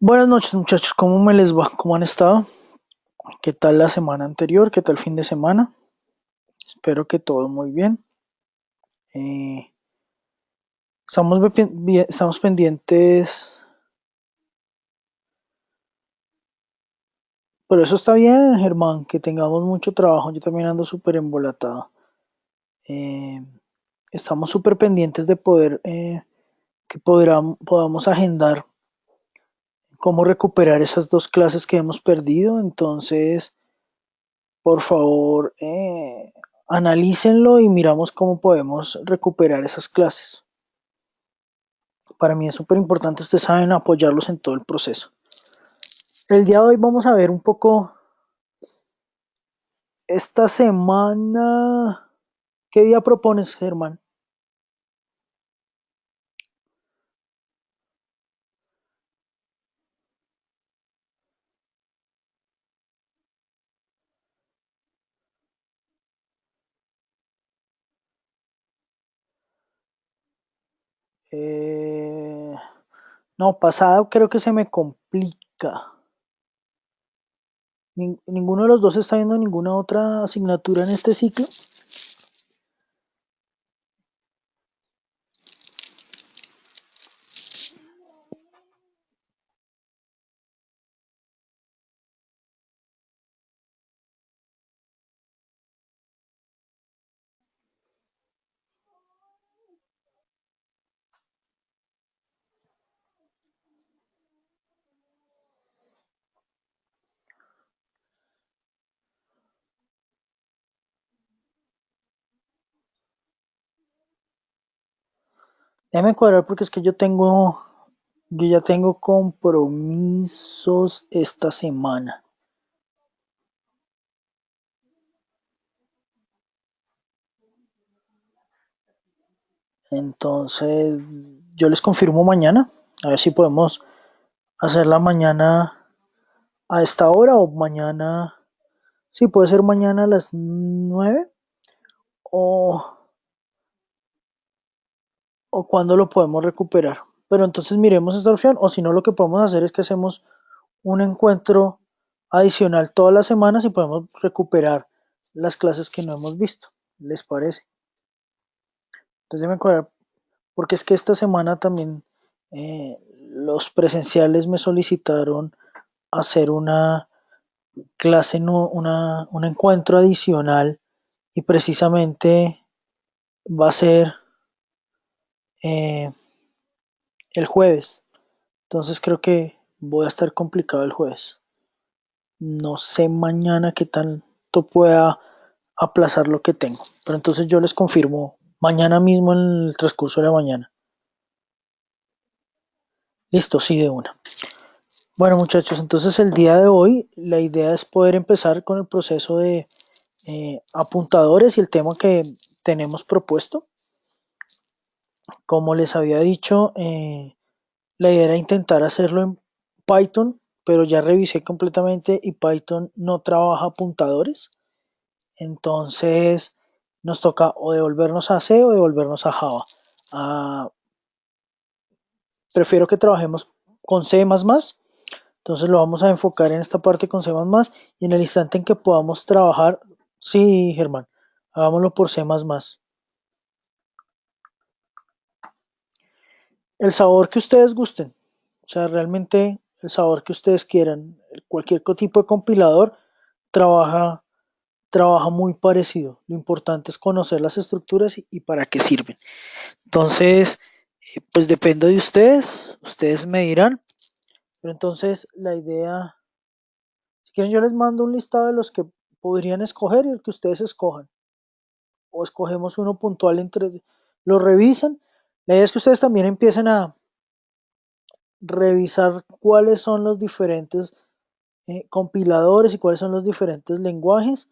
Buenas noches muchachos, ¿cómo me les va? ¿Cómo han estado? ¿Qué tal la semana anterior? ¿Qué tal el fin de semana? Espero que todo muy bien. Eh, estamos pendientes, pero eso está bien, Germán, que tengamos mucho trabajo. Yo también ando súper embolatado. Eh, Estamos súper pendientes de poder que podamos agendar cómo recuperar esas dos clases que hemos perdido. Entonces, por favor, analícenlo y miramos cómo podemos recuperar esas clases. Para mí es súper importante, ustedes saben, apoyarlos en todo el proceso. El día de hoy vamos a ver un poco esta semana. ¿Qué día propones, Germán? Eh, no, pasado creo que se me complica. Ninguno de los dos está viendo ninguna otra asignatura en este ciclo. Déjame cuadrar porque es que yo ya tengo compromisos esta semana. Entonces, yo les confirmo mañana, a ver si podemos hacerla mañana a esta hora o mañana. Sí, puede ser mañana a las 9 o, o cuando lo podemos recuperar. Pero entonces miremos esta opción o si no lo que podemos hacer es que hacemos un encuentro adicional todas las semanas y podemos recuperar las clases que no hemos visto. ¿Les parece? Entonces me acuerdo, porque es que esta semana también los presenciales me solicitaron hacer una clase, un encuentro adicional y precisamente va a ser eh, el jueves. Entonces creo que voy a estar complicado el jueves. No sé mañana qué tanto pueda aplazar lo que tengo. Pero entonces yo les confirmo mañana mismo en el transcurso de la mañana. Listo, sí, de una. Bueno muchachos, entonces el día de hoy la idea es poder empezar con el proceso de apuntadores y el tema que tenemos propuesto. Como les había dicho, la idea era intentar hacerlo en Python, pero ya revisé completamente y Python no trabaja apuntadores. Entonces nos toca o devolvernos a C o devolvernos a Java. Ah, prefiero que trabajemos con C++. Entonces lo vamos a enfocar en esta parte con C++ y en el instante en que podamos trabajar, sí, Germán, hagámoslo por C++. El sabor que ustedes gusten, o sea, realmente el sabor que ustedes quieran. Cualquier tipo de compilador trabaja, trabaja muy parecido. Lo importante es conocer las estructuras y para qué sirven. Entonces, pues depende de ustedes, ustedes me dirán. Pero entonces la idea, si quieren yo les mando un listado de los que podrían escoger y el que ustedes escojan. O escogemos uno puntual entre, lo revisan. La idea es que ustedes también empiecen a revisar cuáles son los diferentes compiladores y cuáles son los diferentes lenguajes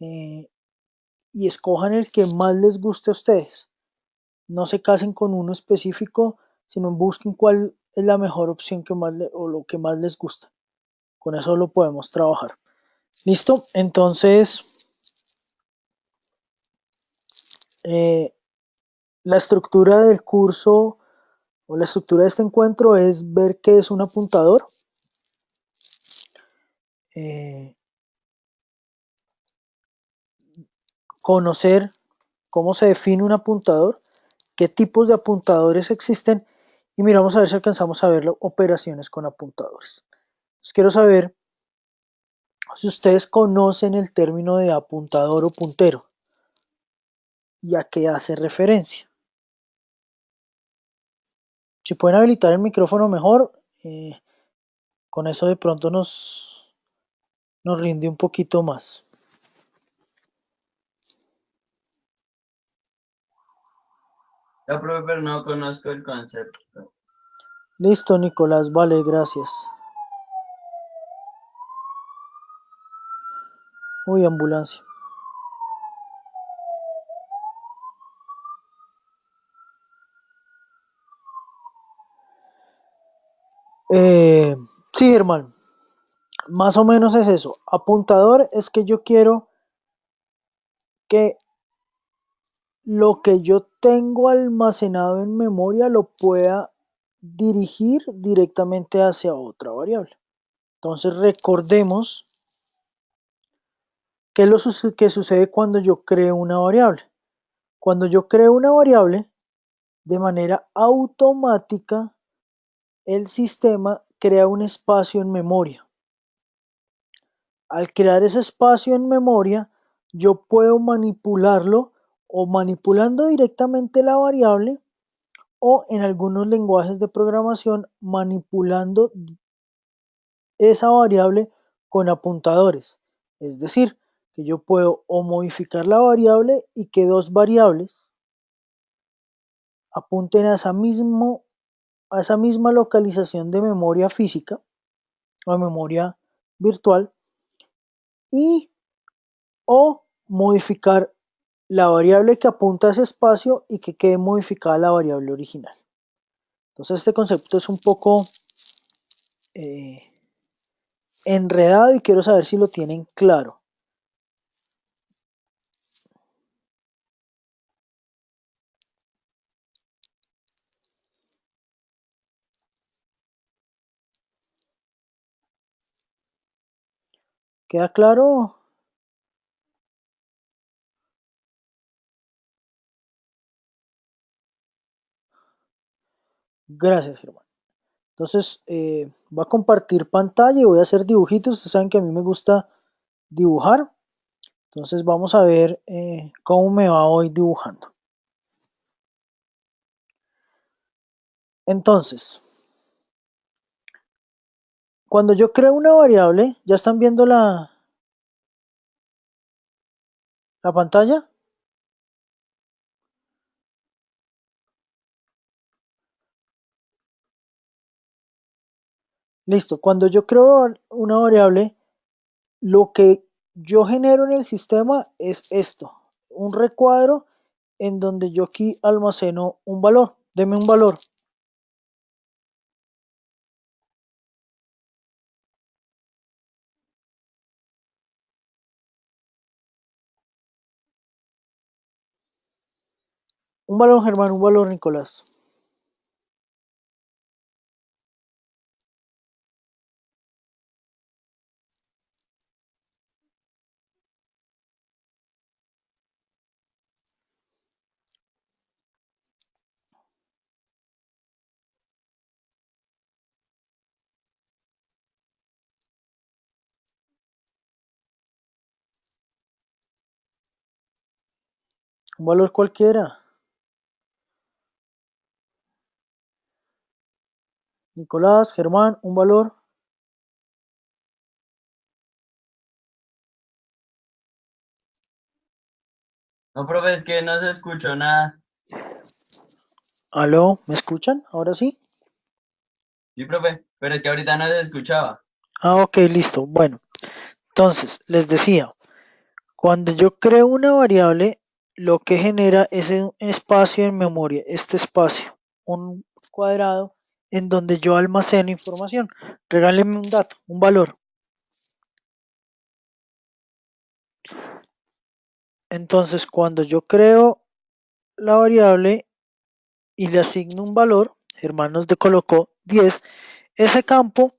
eh, y escojan el que más les guste a ustedes. No se casen con uno específico, sino busquen cuál es la mejor opción que más o lo que más les gusta. Con eso lo podemos trabajar. ¿Listo? Entonces, eh, la estructura del curso o la estructura de este encuentro es ver qué es un apuntador. eh, conocer cómo se define un apuntador, qué tipos de apuntadores existen y miramos a ver si alcanzamos a ver operaciones con apuntadores. Entonces, quiero saber si ustedes conocen el término de apuntador o puntero y a qué hace referencia. Si pueden habilitar el micrófono mejor, con eso de pronto nos rinde un poquito más. No, profe, pero no conozco el concepto. Listo, Nicolás, vale, gracias. Uy, ambulancia. Eh, sí, hermano, más o menos es eso. Apuntador es que yo quiero que lo que yo tengo almacenado en memoria lo pueda dirigir directamente hacia otra variable. Entonces recordemos qué es lo que sucede cuando yo creo una variable. Cuando yo creo una variable, de manera automática, el sistema crea un espacio en memoria. Al crear ese espacio en memoria, yo puedo manipularlo o manipulando directamente la variable o en algunos lenguajes de programación manipulando esa variable con apuntadores. Es decir, que yo puedo o modificar la variable y que dos variables apunten a esa misma localización de memoria física o memoria virtual y o modificar la variable que apunta a ese espacio y que quede modificada la variable original. Entonces este concepto es un poco eh, enredado y quiero saber si lo tienen claro. ¿Queda claro? Gracias, Germán. Entonces, voy a compartir pantalla y voy a hacer dibujitos. Ustedes saben que a mí me gusta dibujar. Entonces, vamos a ver cómo me va hoy dibujando. Entonces, cuando yo creo una variable, ¿ya están viendo la pantalla? Listo. Cuando yo creo una variable, lo que yo genero en el sistema es esto. Un recuadro en donde yo aquí almaceno un valor. Deme un valor. Un valor, Germán, un valor, Nicolás. Un valor cualquiera. Nicolás, Germán, un valor. No, profe, es que no se escuchó nada. ¿Aló? ¿Me escuchan? ¿Ahora sí? Sí, profe, pero es que ahorita no se escuchaba. Ah, ok, listo. Bueno, entonces, les decía, cuando yo creo una variable, lo que genera es un espacio en memoria, este espacio, un cuadrado en donde yo almaceno información. Regáleme un dato, un valor. Entonces, cuando yo creo la variable y le asigno un valor, hermanos de colocó 10, ese campo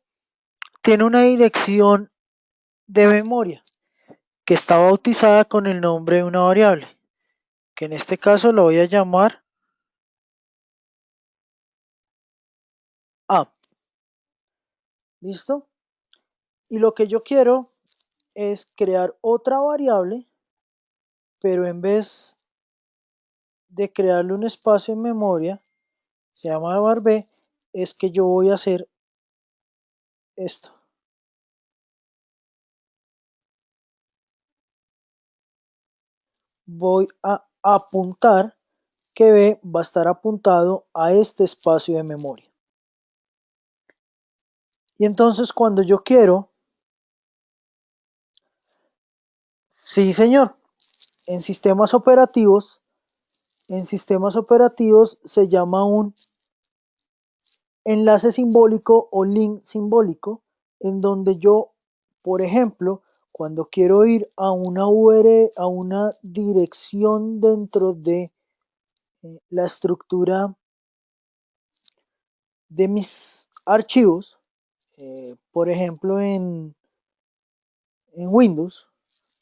tiene una dirección de memoria que está bautizada con el nombre de una variable, que en este caso lo voy a llamar A. ¿Listo? Y lo que yo quiero es crear otra variable, pero en vez de crearle un espacio en memoria, se llama var b, es que yo voy a hacer esto. Voy a apuntar que B va a estar apuntado a este espacio de memoria. Y entonces cuando yo quiero, sí señor, en sistemas operativos, se llama un enlace simbólico o link simbólico, en donde yo, por ejemplo, cuando quiero ir a una URL, a una dirección dentro de la estructura de mis archivos, por ejemplo en Windows,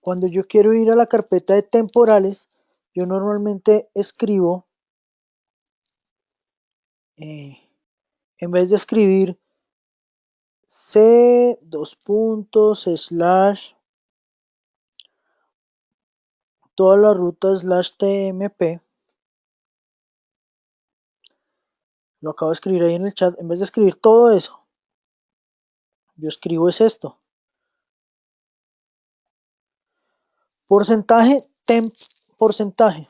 cuando yo quiero ir a la carpeta de temporales, yo normalmente escribo, eh, en vez de escribir c dos puntos slash toda la ruta slash tmp, lo acabo de escribir ahí en el chat, en vez de escribir todo eso, yo escribo es esto, porcentaje temp porcentaje.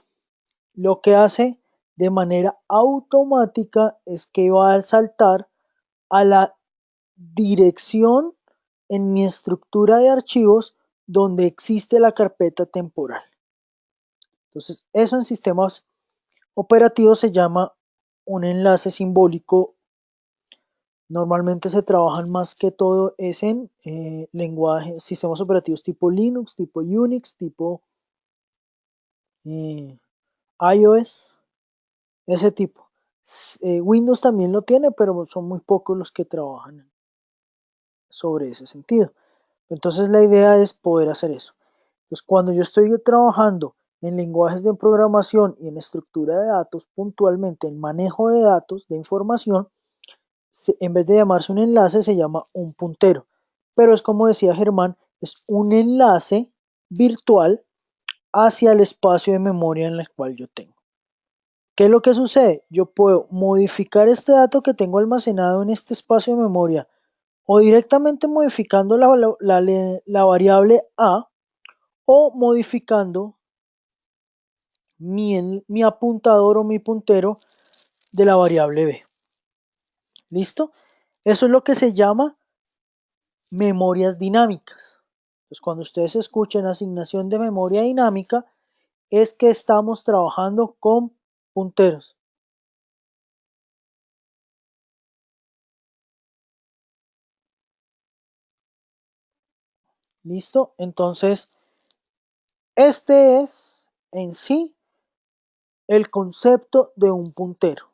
Lo que hace de manera automática es que va a saltar a la dirección en mi estructura de archivos donde existe la carpeta temporal. Entonces, eso en sistemas operativos se llama un enlace simbólico. Normalmente se trabajan más que todo es en lenguajes, sistemas operativos tipo Linux, tipo Unix, tipo eh, iOS, ese tipo. Windows también lo tiene, pero son muy pocos los que trabajan sobre ese sentido. Entonces la idea es poder hacer eso. Entonces cuando yo estoy trabajando en lenguajes de programación y en estructura de datos, puntualmente en manejo de datos, de información, en vez de llamarse un enlace se llama un puntero. Pero es como decía Germán, es un enlace virtual hacia el espacio de memoria en el cual yo tengo. ¿Qué es lo que sucede? Yo puedo modificar este dato que tengo almacenado en este espacio de memoria o directamente modificando la variable A o modificando mi apuntador o mi puntero de la variable B. ¿Listo? Eso es lo que se llama memorias dinámicas. Entonces, cuando ustedes escuchen asignación de memoria dinámica, es que estamos trabajando con punteros. ¿Listo? Entonces, este es en sí el concepto de un puntero.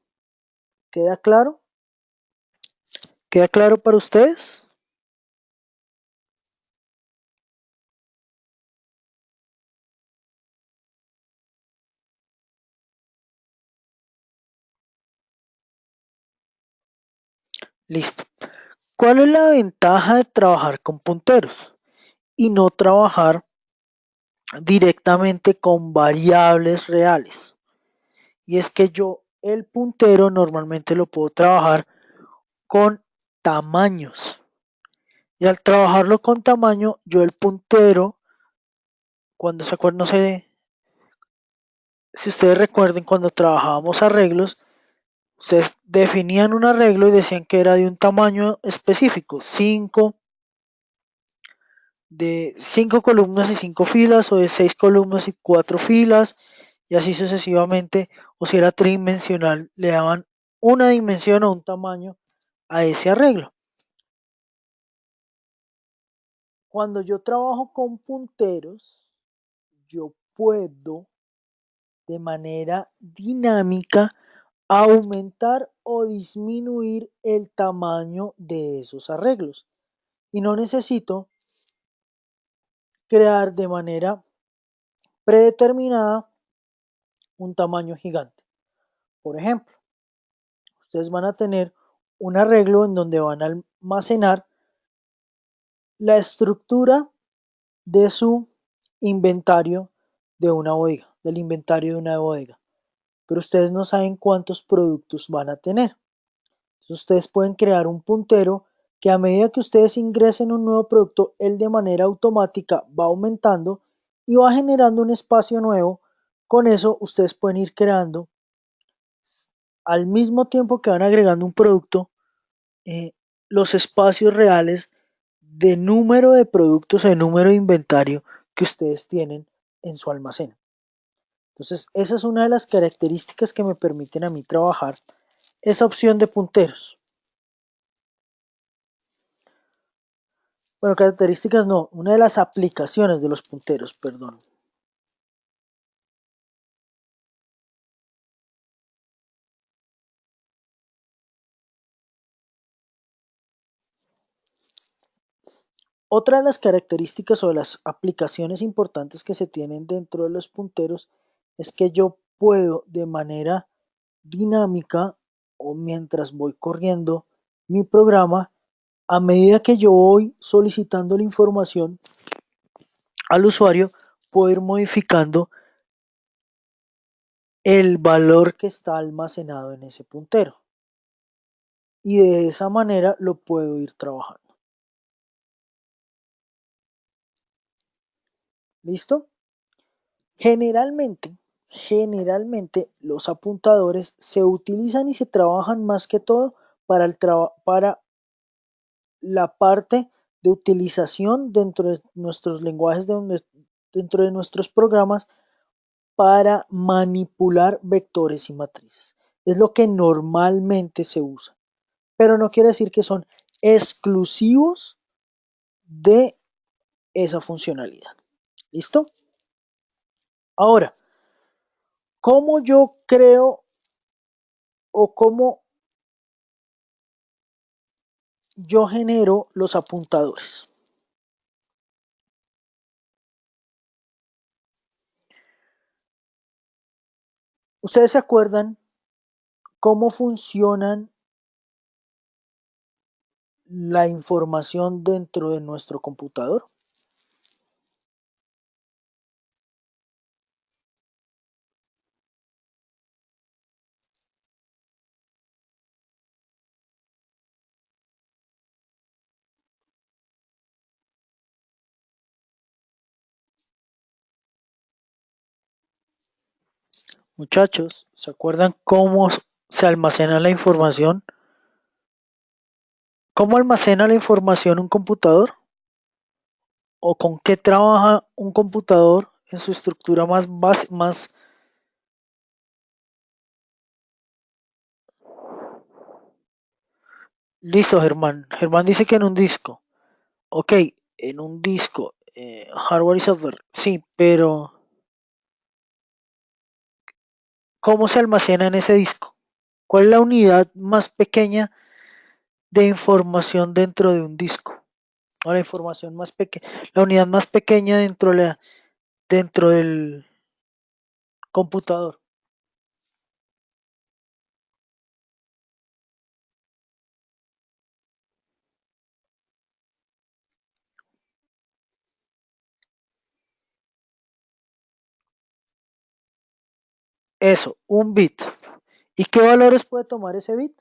¿Queda claro? ¿Queda claro para ustedes? Listo. ¿Cuál es la ventaja de trabajar con punteros y no trabajar directamente con variables reales? Y es que yo el puntero normalmente lo puedo trabajar con tamaños. Y al trabajarlo con tamaño, yo el puntero, cuando se acuerdan, no sé si ustedes recuerden cuando trabajábamos arreglos, ustedes definían un arreglo y decían que era de un tamaño específico, 5 columnas y 5 filas, o de 6 columnas y 4 filas, y así sucesivamente, o si era tridimensional, le daban una dimensión o un tamaño a ese arreglo. Cuando yo trabajo con punteros, yo puedo de manera dinámica aumentar o disminuir el tamaño de esos arreglos. Y no necesito crear de manera predeterminada un tamaño gigante. Por ejemplo, ustedes van a tener un arreglo en donde van a almacenar la estructura de su inventario de una bodega, del inventario de una bodega. Pero ustedes no saben cuántos productos van a tener. Entonces ustedes pueden crear un puntero que a medida que ustedes ingresen un nuevo producto, él de manera automática va aumentando y va generando un espacio nuevo. Con eso ustedes pueden ir creando al mismo tiempo que van agregando un producto, eh, los espacios reales de número de productos, de número de inventario que ustedes tienen en su almacén. Entonces, esa es una de las características que me permiten a mí trabajar esa opción de punteros. Bueno, características no, una de las aplicaciones de los punteros, perdón. Otra de las características o de las aplicaciones importantes que se tienen dentro de los punteros es que yo puedo de manera dinámica o mientras voy corriendo mi programa, a medida que yo voy solicitando la información al usuario, puedo ir modificando el valor que está almacenado en ese puntero. Y de esa manera lo puedo ir trabajando. ¿Listo? Generalmente los apuntadores se utilizan y se trabajan más que todo para la parte de utilización dentro de nuestros lenguajes, dentro de nuestros programas para manipular vectores y matrices. Es lo que normalmente se usa, pero no quiere decir que son exclusivos de esa funcionalidad. ¿Listo? Ahora, ¿cómo yo creo o cómo yo genero los apuntadores? ¿Ustedes se acuerdan cómo funcionan la información dentro de nuestro computador? Muchachos, ¿se acuerdan cómo se almacena la información? ¿Cómo almacena la información un computador? ¿O con qué trabaja un computador en su estructura más? Listo, Germán. Germán dice que en un disco. Ok, en un disco. Hardware y software. Sí, pero ¿cómo se almacena en ese disco? ¿Cuál es la unidad más pequeña de información dentro de un disco? O la información más pequeña, la unidad más pequeña dentro del computador. Eso, un bit. ¿Y qué valores puede tomar ese bit?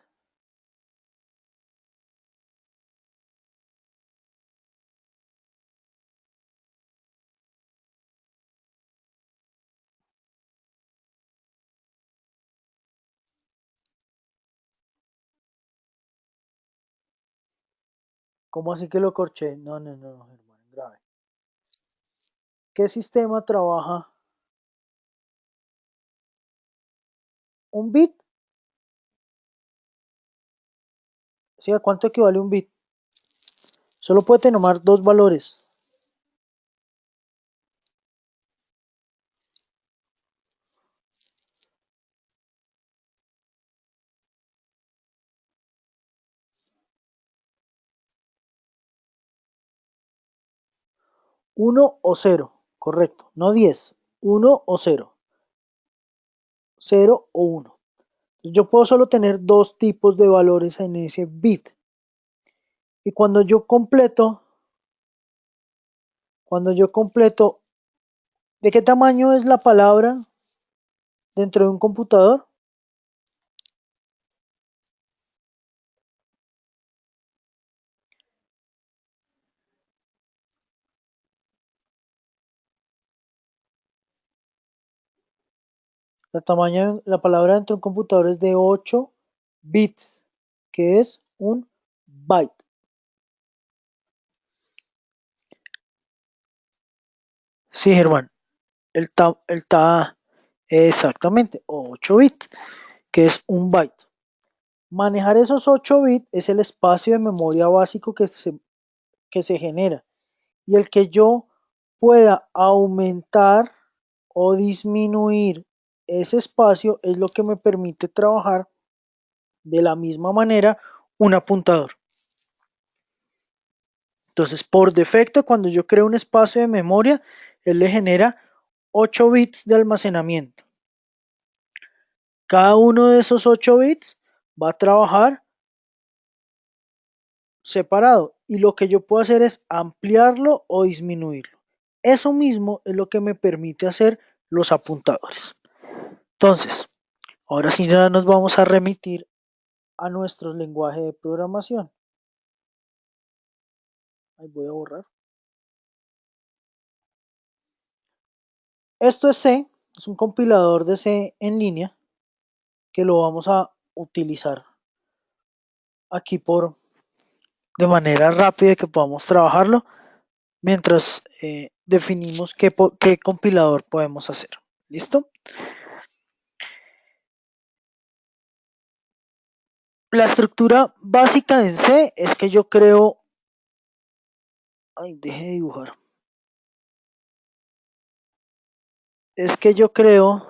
¿Cómo así que lo corché? No, no, no, Germán, grave. ¿Qué sistema trabaja un bit? ¿Sí? ¿A cuánto equivale un bit? Solo puede tomar dos valores. 1 o 0, correcto, no 10, 1 o 0, 0 o 1. Yo puedo solo tener dos tipos de valores en ese bit. Y cuando yo completo, ¿de qué tamaño es la palabra dentro de un computador? La palabra dentro de un computador es de 8 bits, que es un byte. Sí, Germán, exactamente 8 bits, que es un byte. Manejar esos 8 bits es el espacio de memoria básico que se genera y el que yo pueda aumentar o disminuir ese espacio es lo que me permite trabajar de la misma manera un apuntador. Entonces, por defecto, cuando yo creo un espacio de memoria, él le genera 8 bits de almacenamiento. Cada uno de esos 8 bits va a trabajar separado y lo que yo puedo hacer es ampliarlo o disminuirlo. Eso mismo es lo que me permite hacer los apuntadores. Entonces, ahora sí ya nos vamos a remitir a nuestros lenguajes de programación. Ahí voy a borrar. Esto es C, es un compilador de C en línea que lo vamos a utilizar aquí de manera rápida que podamos trabajarlo mientras definimos qué compilador podemos hacer. ¿Listo? La estructura básica en C es que yo creo... Ay, deje de dibujar. Es que yo creo...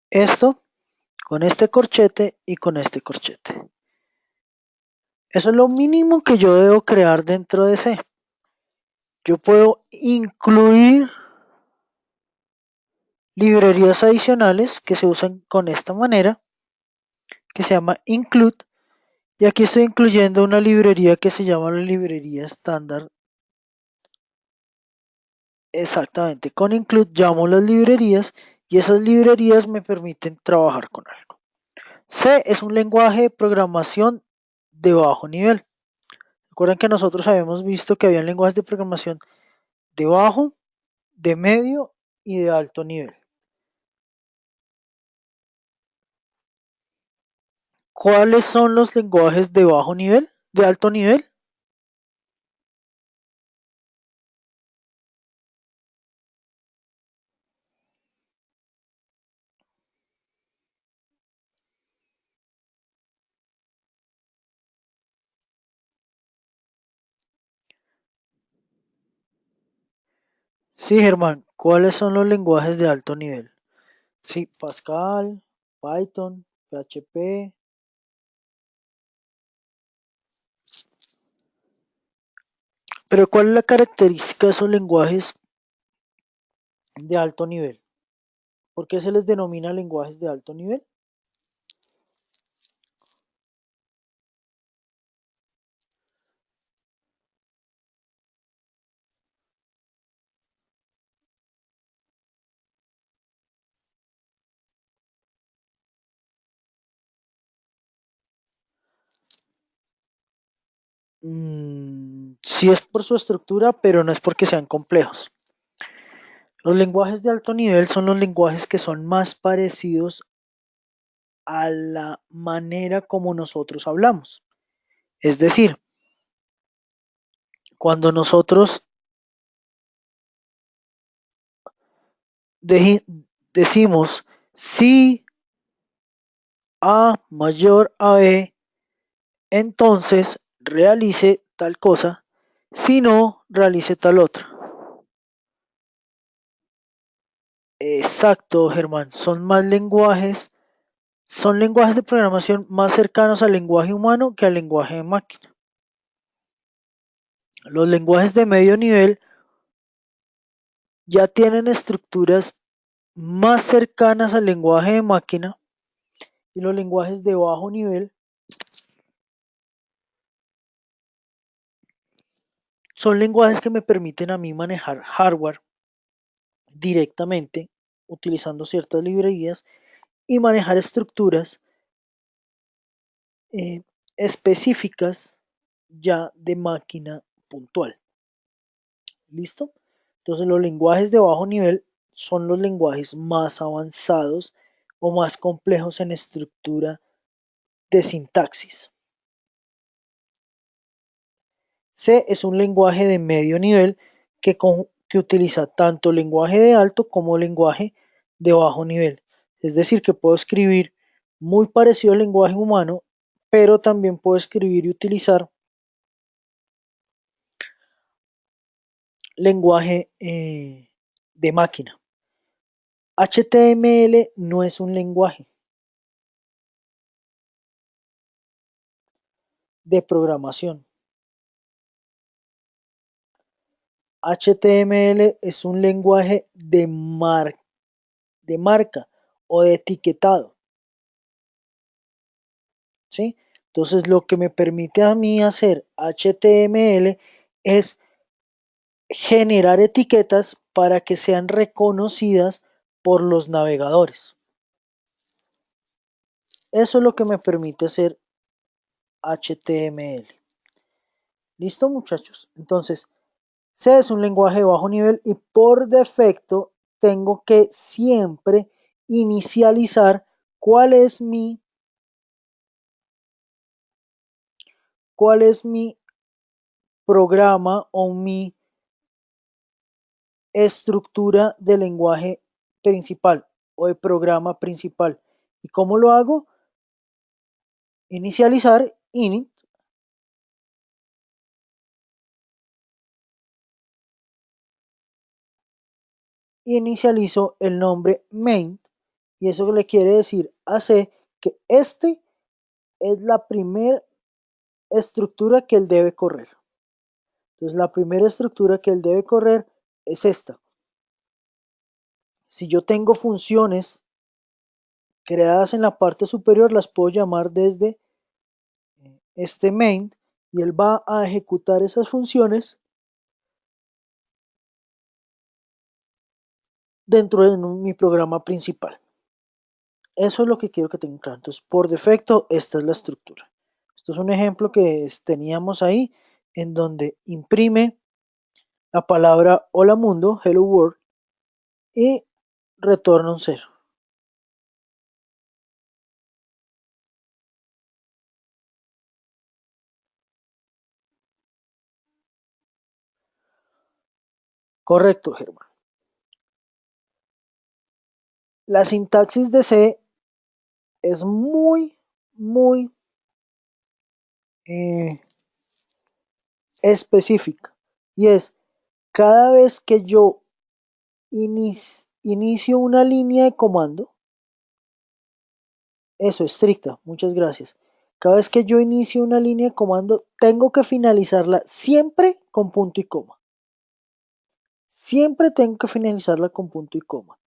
Esto con este corchete y con este corchete. Eso es lo mínimo que yo debo crear dentro de C. Yo puedo incluir librerías adicionales que se usan con esta manera, que se llama include, y aquí estoy incluyendo una librería que se llama la librería estándar. Exactamente, con include llamo las librerías y esas librerías me permiten trabajar con algo. C es un lenguaje de programación de bajo nivel. Recuerden que nosotros habíamos visto que había lenguajes de programación de bajo, de medio y de alto nivel. ¿Cuáles son los lenguajes de bajo nivel, de alto nivel? Sí, Germán, ¿cuáles son los lenguajes de alto nivel? Sí, Pascal, Python, PHP. Pero ¿cuál es la característica de esos lenguajes de alto nivel? ¿Por qué se les denomina lenguajes de alto nivel? Sí es por su estructura, pero no es porque sean complejos. Los lenguajes de alto nivel son los lenguajes que son más parecidos a la manera como nosotros hablamos. Es decir, cuando nosotros decimos si A mayor a B, entonces realice tal cosa, si no, realice tal otra. Exacto, Germán. Son lenguajes de programación más cercanos al lenguaje humano que al lenguaje de máquina. Los lenguajes de medio nivel ya tienen estructuras más cercanas al lenguaje de máquina y los lenguajes de bajo nivel son lenguajes que me permiten a mí manejar hardware directamente utilizando ciertas librerías y manejar estructuras eh, específicas ya de máquina puntual. ¿Listo? Entonces los lenguajes de bajo nivel son los lenguajes más avanzados o más complejos en estructura de sintaxis. C es un lenguaje de medio nivel que utiliza tanto lenguaje de alto como lenguaje de bajo nivel. Es decir, que puedo escribir muy parecido al lenguaje humano, pero también puedo escribir y utilizar lenguaje de máquina. HTML no es un lenguaje de programación. HTML es un lenguaje de marca o de etiquetado. ¿Sí? Entonces lo que me permite a mí hacer HTML es generar etiquetas para que sean reconocidas por los navegadores. Eso es lo que me permite hacer HTML. ¿Listo, muchachos? Entonces, C es un lenguaje de bajo nivel y por defecto tengo que siempre inicializar cuál es mi programa o mi estructura de lenguaje principal o de programa principal. ¿Y cómo lo hago? Inicializar init y inicializo el nombre main y eso le quiere decir a C que este es la primera estructura que él debe correr. Entonces la primera estructura que él debe correr es esta. Si yo tengo funciones creadas en la parte superior, las puedo llamar desde este main y él va a ejecutar esas funciones dentro de mi programa principal. Eso es lo que quiero que tengan claro. Entonces, por defecto, esta es la estructura. Esto es un ejemplo que teníamos ahí en donde imprime la palabra hola mundo, hello world, y retorna un 0. Correcto, Germán. La sintaxis de C es muy eh, específica. Y es, cada vez que yo inicio una línea de comando, eso, estricta, muchas gracias. Cada vez que yo inicio una línea de comando, tengo que finalizarla siempre con punto y coma. Siempre tengo que finalizarla con punto y coma.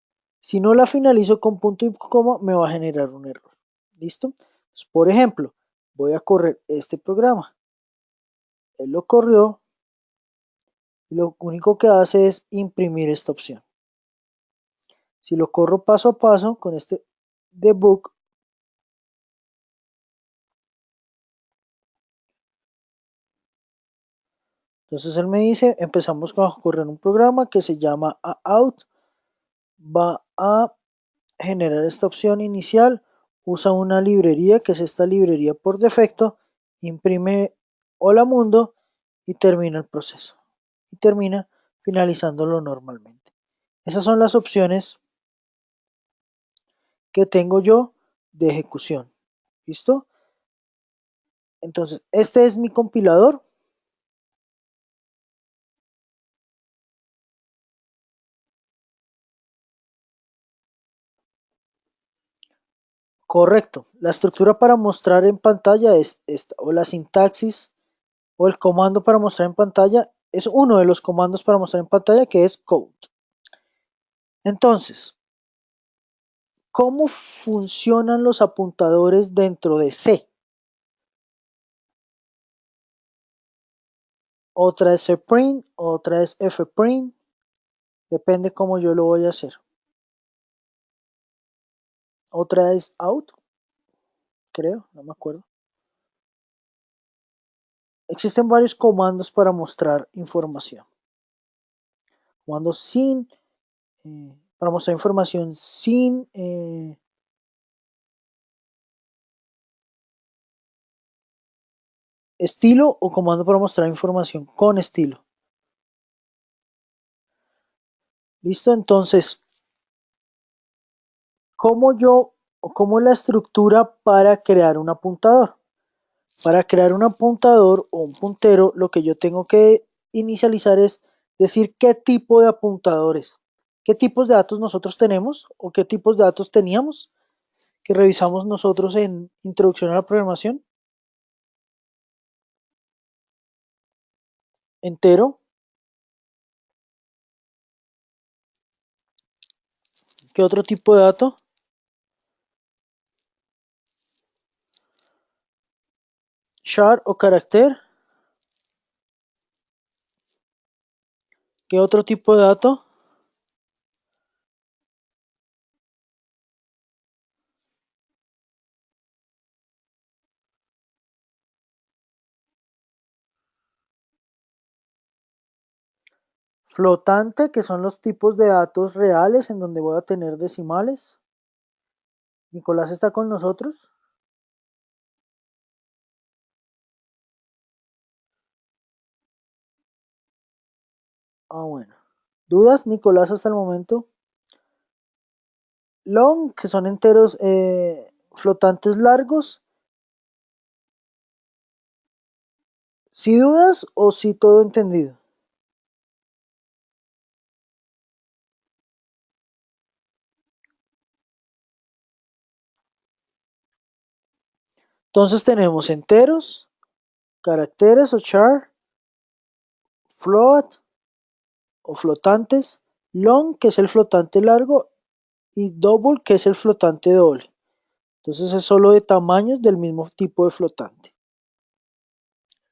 Si no la finalizo con punto y coma, me va a generar un error. ¿Listo? Entonces, por ejemplo, voy a correr este programa. Él lo corrió y lo único que hace es imprimir esta opción. Si lo corro paso a paso con este debug, entonces él me dice, empezamos a correr un programa que se llama out, va a generar esta opción inicial, usa una librería que es esta librería por defecto, imprime hola mundo y termina el proceso. Y termina finalizándolo normalmente. Esas son las opciones que tengo yo de ejecución. ¿Listo? Entonces, este es mi compilador. Correcto. La estructura para mostrar en pantalla es esta, o la sintaxis o el comando para mostrar en pantalla es uno de los comandos para mostrar en pantalla que es code. Entonces, ¿cómo funcionan los apuntadores dentro de C? Otra es cprint, otra es fprint, depende cómo yo lo voy a hacer. Otra es out, creo, no me acuerdo. Existen varios comandos para mostrar información. Comandos sin, para mostrar información sin estilo o comando para mostrar información con estilo. ¿Listo? Entonces, ¿cómo es la estructura para crear un apuntador? Para crear un apuntador o un puntero, lo que yo tengo que inicializar es decir qué tipo de apuntadores, qué tipos de datos nosotros tenemos o qué tipos de datos teníamos que revisamos nosotros en Introducción a la Programación. Entero. ¿Qué otro tipo de dato? Char o carácter. ¿Qué otro tipo de dato? Flotante, que son los tipos de datos reales en donde voy a tener decimales. Nicolás está con nosotros. Ah, bueno. ¿Dudas, Nicolás, hasta el momento? Long, que son enteros flotantes largos. ¿Sí dudas o sí todo entendido? Entonces tenemos enteros, caracteres o char, float o flotantes, long, que es el flotante largo, y double, que es el flotante doble. Entonces es solo de tamaños del mismo tipo de flotante.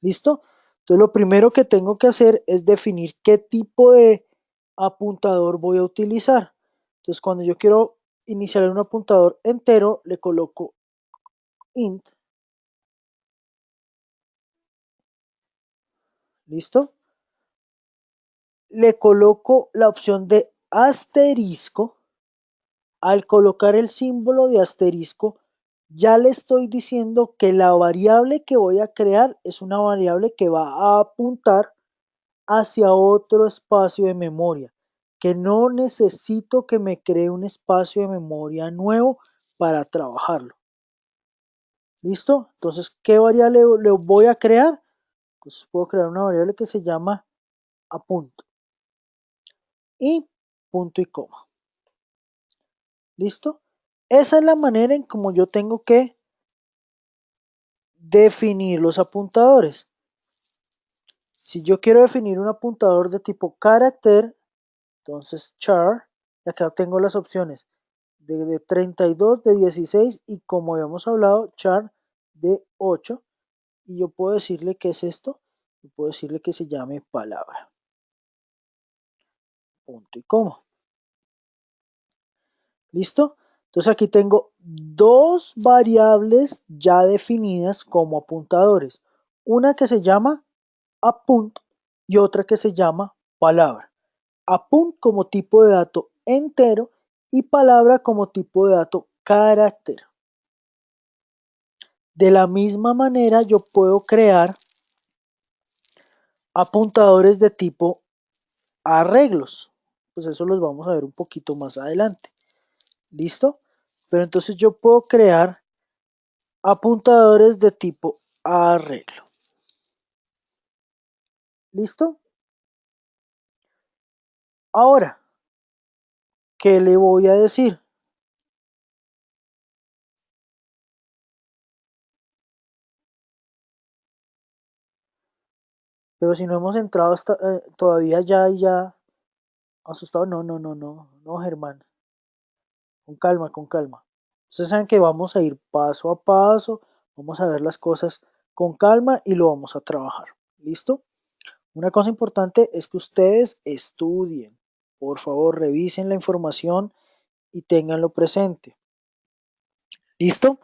¿Listo? Entonces lo primero que tengo que hacer es definir qué tipo de apuntador voy a utilizar. Entonces cuando yo quiero iniciar un apuntador entero, le coloco int. ¿Listo? Le coloco la opción de asterisco. Al colocar el símbolo de asterisco, ya le estoy diciendo que la variable que voy a crear es una variable que va a apuntar hacia otro espacio de memoria, que no necesito que me cree un espacio de memoria nuevo para trabajarlo. ¿Listo? Entonces, ¿qué variable le voy a crear? Entonces puedo crear una variable que se llama apunto y punto y coma. ¿Listo? Esa es la manera en como yo tengo que definir los apuntadores. Si yo quiero definir un apuntador de tipo carácter, entonces char, y acá tengo las opciones de 32, de 16 y como habíamos hablado, char de 8. Y yo puedo decirle qué es esto, y puedo decirle que se llame palabra, punto y coma. ¿Listo? Entonces aquí tengo dos variables ya definidas como apuntadores. Una que se llama apunt y otra que se llama palabra. Apunt como tipo de dato entero y palabra como tipo de dato carácter. De la misma manera yo puedo crear apuntadores de tipo arreglos. Pues eso los vamos a ver un poquito más adelante. ¿Listo? Pero entonces yo puedo crear apuntadores de tipo arreglo. ¿Listo? Ahora, ¿qué le voy a decir? Pero si no hemos entrado hasta, todavía ya asustado, no, Germán, con calma. Ustedes saben que vamos a ir paso a paso, vamos a ver las cosas con calma y lo vamos a trabajar. ¿Listo? Una cosa importante es que ustedes estudien. Por favor, revisen la información y ténganlo presente. ¿Listo?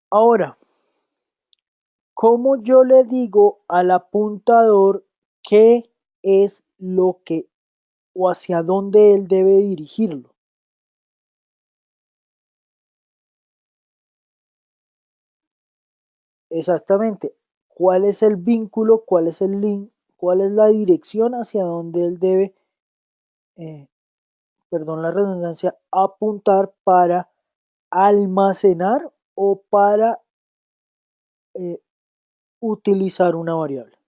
Ahora, ¿cómo yo le digo al apuntador qué es lo que o hacia dónde él debe dirigirlo? Exactamente. ¿Cuál es el vínculo? ¿Cuál es el link? ¿Cuál es la dirección hacia donde él debe, eh, perdón la redundancia, apuntar para almacenar o para eh, utilizar una variable?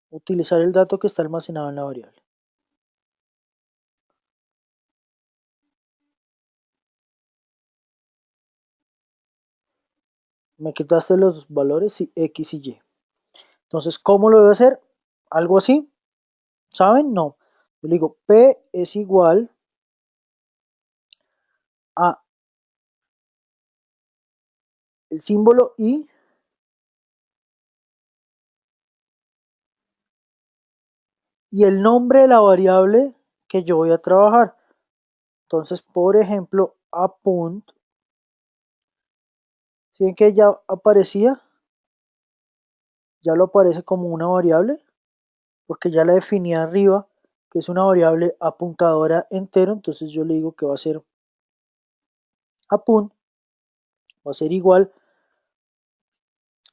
Utilizar el dato que está almacenado en la variable. Me quitaste los valores X y Y. Entonces, ¿cómo lo debo hacer? Algo así. ¿Saben? No. Yo le digo P es igual a el símbolo y el nombre de la variable que yo voy a trabajar. Entonces, por ejemplo, apunt, si ven que ya aparecía, ya lo aparece como una variable, porque ya la definí arriba, que es una variable apuntadora entero, entonces yo le digo que va a ser apunt, va a ser igual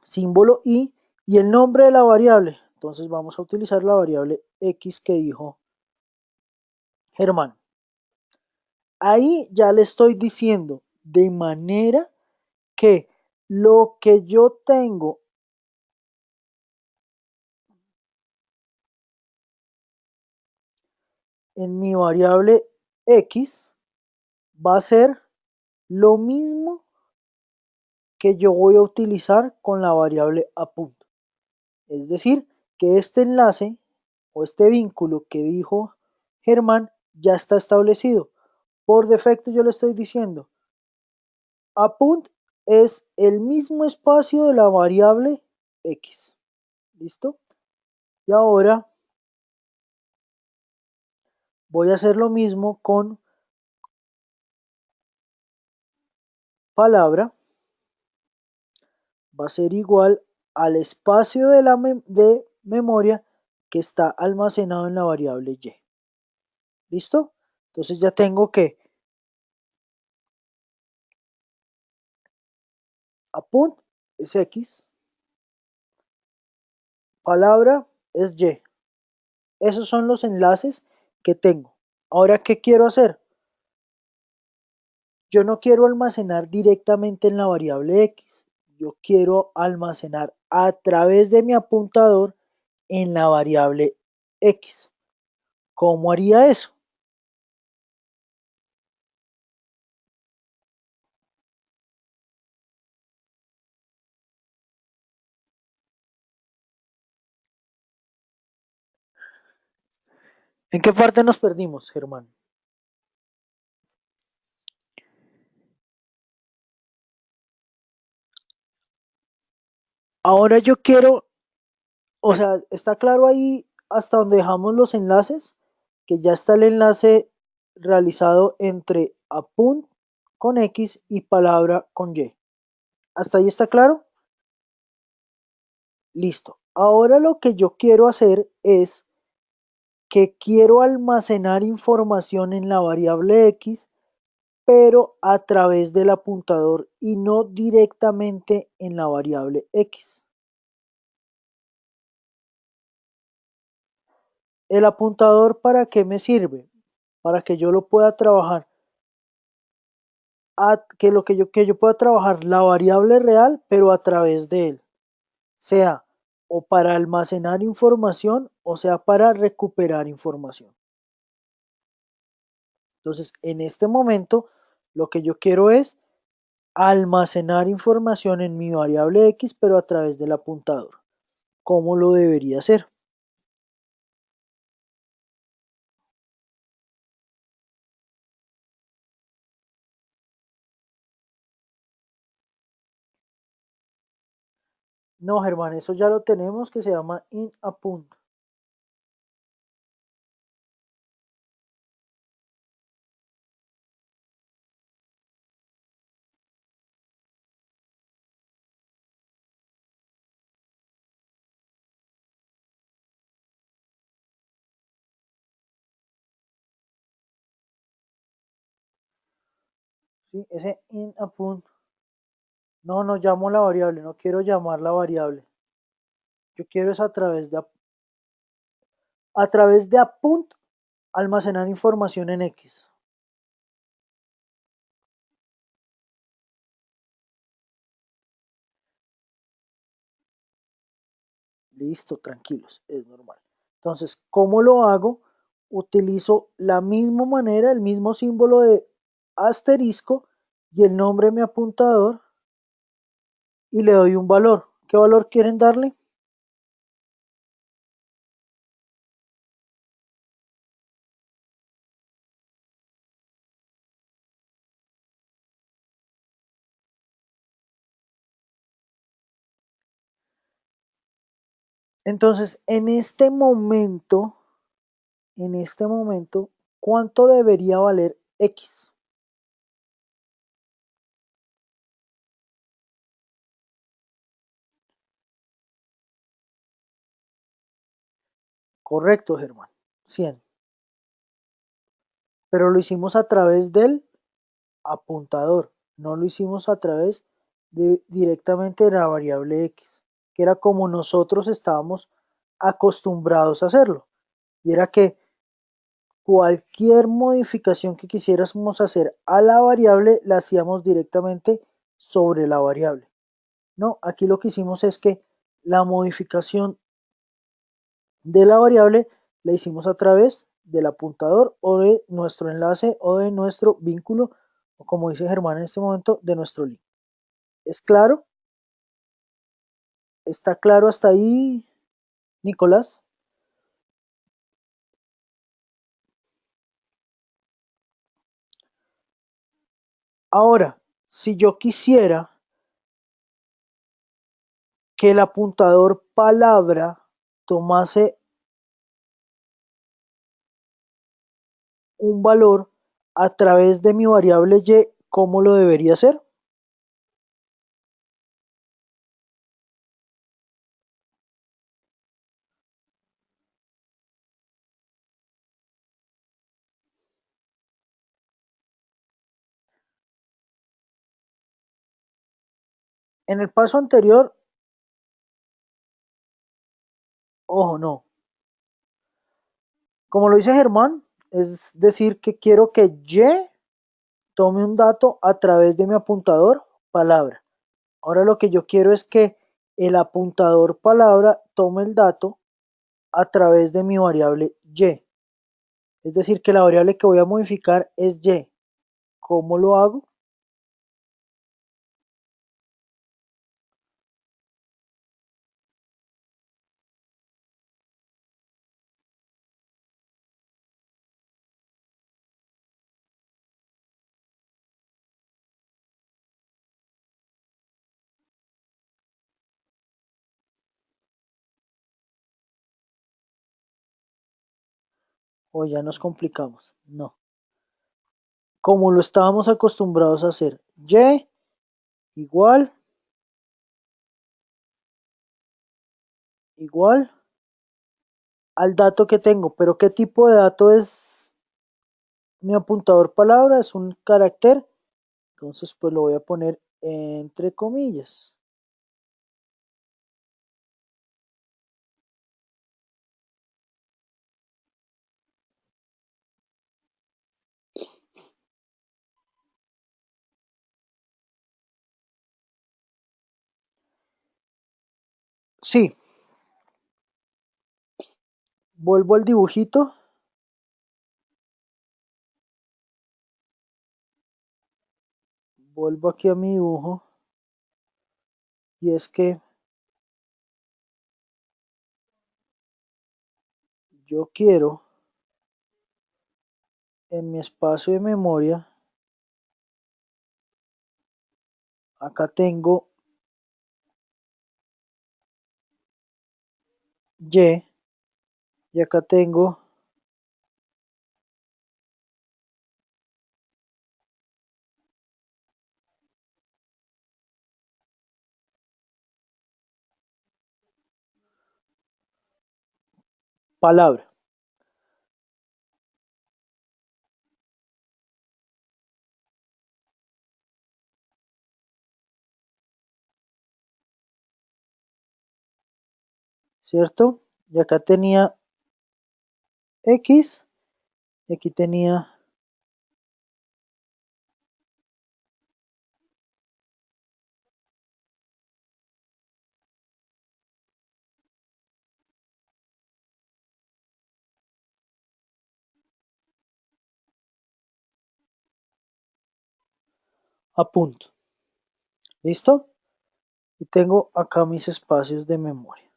símbolo y el nombre de la variable. Entonces vamos a utilizar la variable x que dijo Germán. Ahí ya le estoy diciendo de manera que lo que yo tengo en mi variable x va a ser lo mismo que yo voy a utilizar con la variable apunt. Es decir, que este enlace o este vínculo que dijo Germán ya está establecido. Por defecto yo le estoy diciendo apunt es el mismo espacio de la variable x. ¿Listo? Y ahora voy a hacer lo mismo con palabra. Va a ser igual al espacio de la de memoria que está almacenado en la variable y. ¿Listo? Entonces ya tengo que apunt es x, palabra es y. Esos son los enlaces que tengo. Ahora, ¿qué quiero hacer? Yo no quiero almacenar directamente en la variable x. Yo quiero almacenar a través de mi apuntador en la variable x. ¿Cómo haría eso? ¿En qué parte nos perdimos, Germán? Ahora yo quiero, o sea, está claro ahí hasta donde dejamos los enlaces, que ya está el enlace realizado entre apunt con x y palabra con y. ¿Hasta ahí está claro? Listo. Ahora lo que yo quiero hacer es que quiero almacenar información en la variable x, pero a través del apuntador y no directamente en la variable x. ¿El apuntador para qué me sirve? Para que yo lo pueda trabajar que yo pueda trabajar la variable real, pero a través de él, sea o para almacenar información o sea para recuperar información. Entonces, en este momento, lo que yo quiero es almacenar información en mi variable X, pero a través del apuntador. ¿Cómo lo debería hacer? No, Germán, eso ya lo tenemos que se llama inApunt. ¿Sí? Ese inApunt. No, no llamo la variable, no quiero llamar la variable. Yo quiero es a través de apunt almacenar información en X. Listo, tranquilos, es normal. Entonces, ¿cómo lo hago? Utilizo la misma manera, el mismo símbolo de asterisco y el nombre de mi apuntador y le doy un valor. ¿Qué valor quieren darle? Entonces, en este momento, ¿cuánto debería valer X? Correcto, Germán, 100. Pero lo hicimos a través del apuntador, no lo hicimos a través de directamente de la variable X, que era como nosotros estábamos acostumbrados a hacerlo. Y era que cualquier modificación que quisiéramos hacer a la variable la hacíamos directamente sobre la variable. No, aquí lo que hicimos es que la modificación de la variable la hicimos a través del apuntador o de nuestro enlace o de nuestro vínculo o como dice Germán en este momento de nuestro link. ¿Es claro? ¿Está claro hasta ahí, Nicolás? Ahora, si yo quisiera que el apuntador palabra tomase un valor a través de mi variable y, ¿cómo lo debería hacer? En el paso anterior, ojo, no. Como lo dice Germán, es decir, que quiero que y tome un dato a través de mi apuntador palabra. Ahora lo que yo quiero es que el apuntador palabra tome el dato a través de mi variable y. Es decir, que la variable que voy a modificar es y. ¿Cómo lo hago? O ya nos complicamos. No. Como lo estábamos acostumbrados a hacer. Y igual, igual al dato que tengo. Pero ¿qué tipo de dato es mi apuntador palabra? Es un carácter. Entonces pues lo voy a poner entre comillas. Sí, vuelvo al dibujito. Vuelvo aquí a mi dibujo. Y es que yo quiero en mi espacio de memoria, acá tengo Y y acá tengo palabra, ¿cierto? Y acá tenía X y aquí tenía a punto. ¿Listo? Y tengo acá mis espacios de memoria.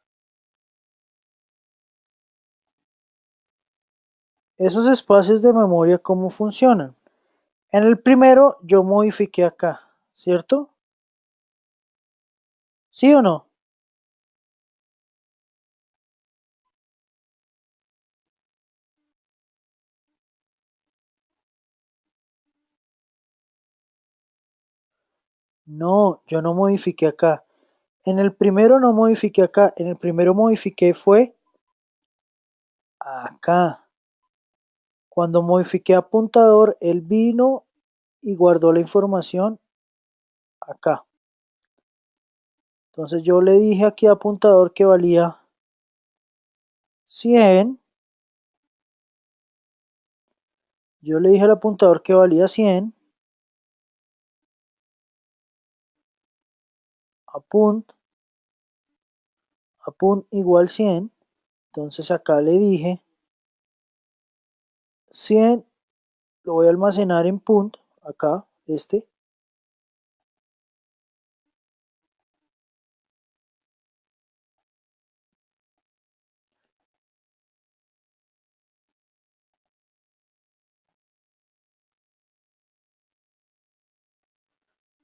Esos espacios de memoria, ¿cómo funcionan? En el primero yo modifiqué acá, ¿cierto? ¿Sí o no? No, yo no modifiqué acá. En el primero no modifiqué acá. En el primero modifiqué fue acá. Cuando modifiqué apuntador, él vino y guardó la información acá. Entonces yo le dije aquí a apuntador que valía 100. Yo le dije al apuntador que valía 100. Apunt, apunt igual 100. Entonces acá le dije 100, lo voy a almacenar en punt, acá,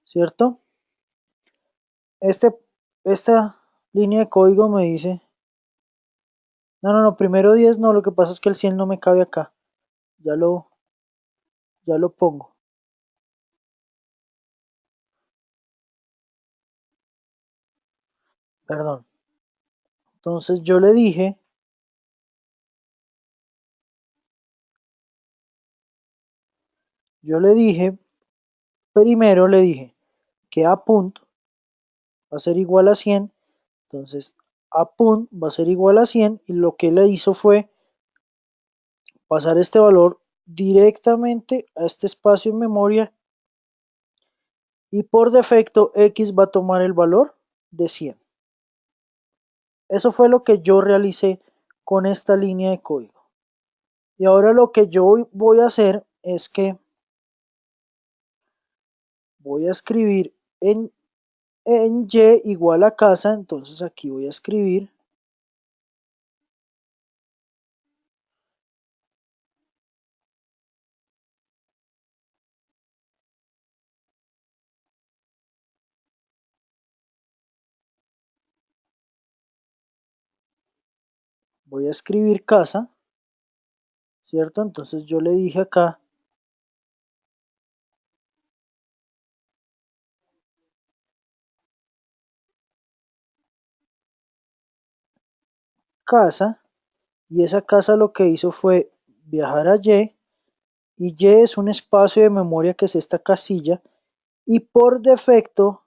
¿cierto? Este, esta línea de código me dice, no, primero 10 no, lo que pasa es que el 100 no me cabe acá. Ya lo, ya lo pongo, perdón. Entonces yo le dije, primero le dije que a punto va a ser igual a 100. Entonces a punt va a ser igual a 100 y lo que le hizo fue pasar este valor directamente a este espacio en memoria y por defecto X va a tomar el valor de 100. Eso fue lo que yo realicé con esta línea de código. Y ahora lo que yo voy a hacer es que voy a escribir en Y igual a casa, entonces aquí voy a escribir casa, ¿cierto? Entonces yo le dije acá casa y esa casa lo que hizo fue viajar a y Y es un espacio de memoria que es esta casilla y por defecto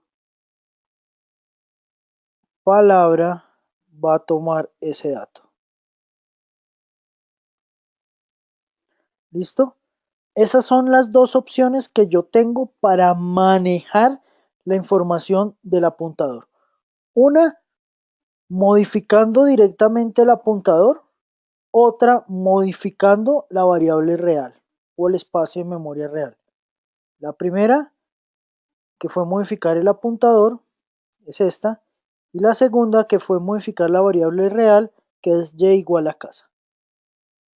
palabra va a tomar ese dato. ¿Listo? Esas son las dos opciones que yo tengo para manejar la información del apuntador. Una, modificando directamente el apuntador, otra modificando la variable real o el espacio de memoria real. La primera, que fue modificar el apuntador, es esta, y la segunda, que fue modificar la variable real, que es y igual a casa.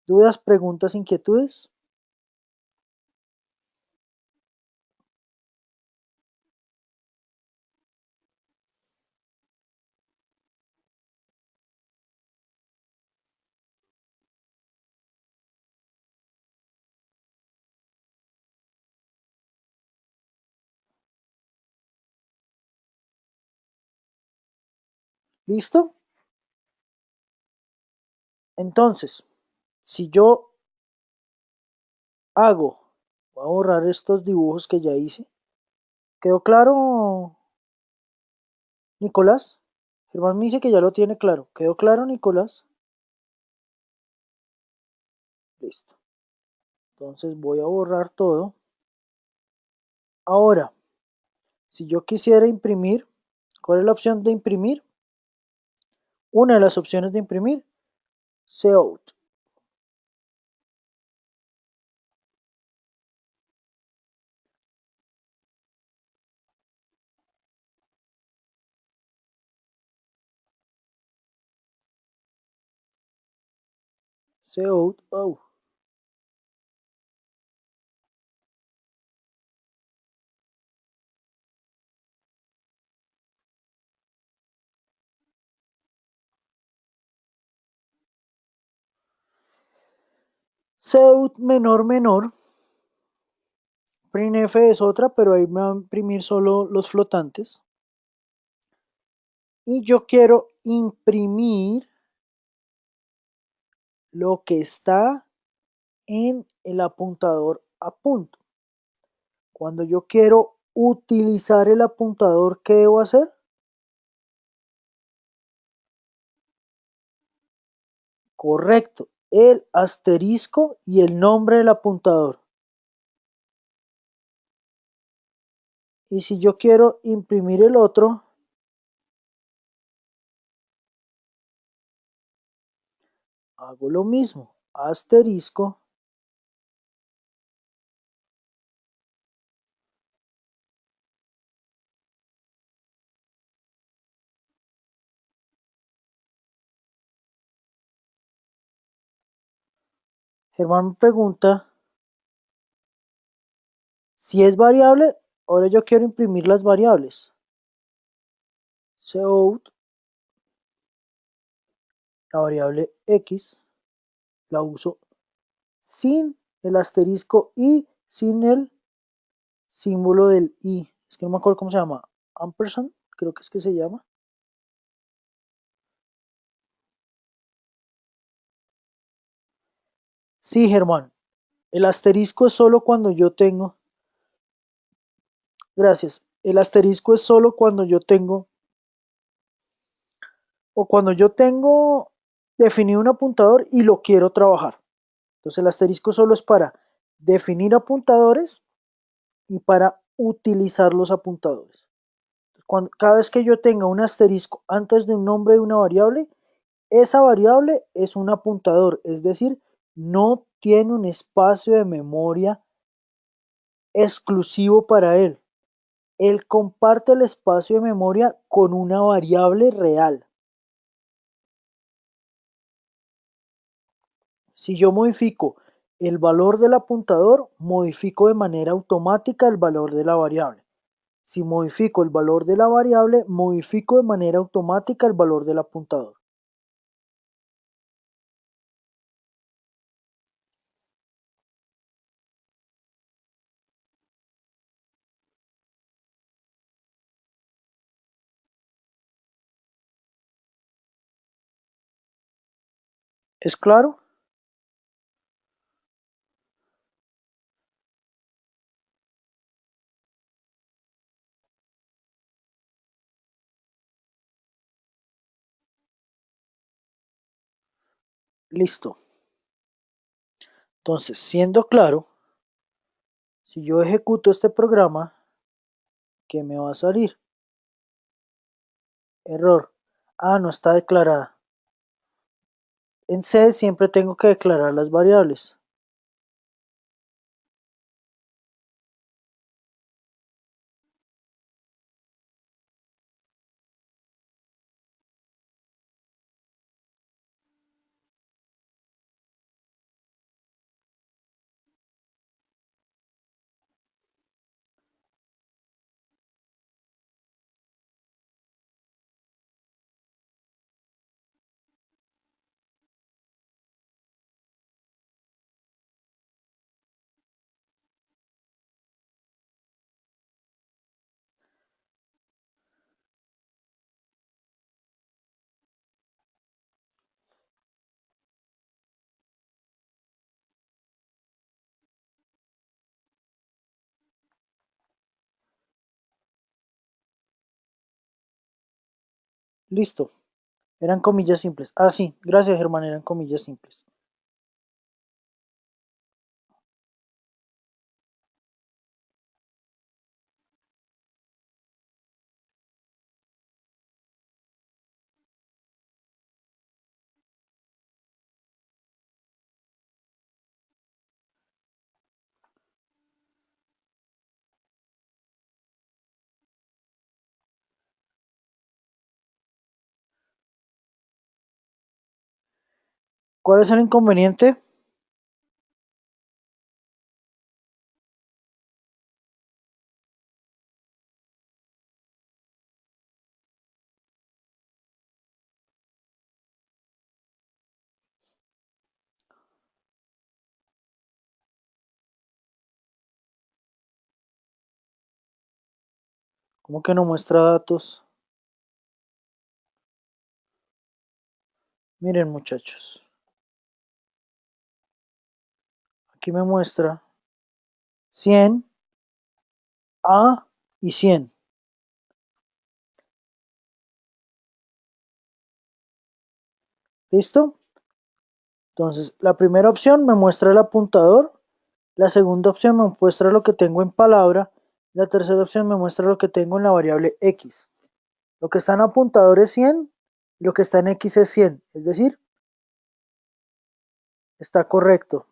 ¿Dudas, preguntas, inquietudes? ¿Listo? Entonces, si yo hago, voy a borrar estos dibujos que ya hice. ¿Quedó claro, Nicolás? Germán me dice que ya lo tiene claro. ¿Quedó claro, Nicolás? Listo. Entonces voy a borrar todo. Ahora, si yo quisiera imprimir, ¿cuál es la opción de imprimir? Una de las opciones de imprimir, Cout. Cout. Oh. Cout menor menor. Printf es otra, pero ahí me va a imprimir solo los flotantes. Y yo quiero imprimir lo que está en el apuntador a punto. Cuando yo quiero utilizar el apuntador, ¿qué debo hacer? Correcto, el asterisco y el nombre del apuntador. Y si yo quiero imprimir el otro, hago lo mismo, asterisco. Germán me pregunta si es variable. Ahora yo quiero imprimir las variables. Cout, la variable x, la uso sin el asterisco y sin el símbolo del i. Es que no me acuerdo cómo se llama. Ampersand, creo que es que se llama. Sí, Germán. El asterisco es solo cuando yo tengo. Gracias. El asterisco es solo cuando yo tengo. O cuando yo tengo definido un apuntador y lo quiero trabajar. Entonces el asterisco solo es para definir apuntadores y para utilizar los apuntadores. Cada vez que yo tenga un asterisco antes de un nombre de una variable, esa variable es un apuntador, es decir, no tiene un espacio de memoria exclusivo para él. Él comparte el espacio de memoria con una variable real. Si yo modifico el valor del apuntador, modifico de manera automática el valor de la variable. Si modifico el valor de la variable, modifico de manera automática el valor del apuntador. ¿Es claro? Listo. Entonces, siendo claro, si yo ejecuto este programa, ¿qué me va a salir? Error. Ah, no está declarada. En C siempre tengo que declarar las variables. Listo. Eran comillas simples. Ah, sí. Gracias, Germán. Eran comillas simples. ¿Cuál es el inconveniente? ¿Cómo que no muestra datos? Miren, muchachos. Aquí me muestra 100, A y 100. ¿Listo? Entonces, la primera opción me muestra el apuntador. La segunda opción me muestra lo que tengo en palabra. La tercera opción me muestra lo que tengo en la variable X. Lo que está en apuntador es 100. Y lo que está en X es 100. Es decir, está correcto.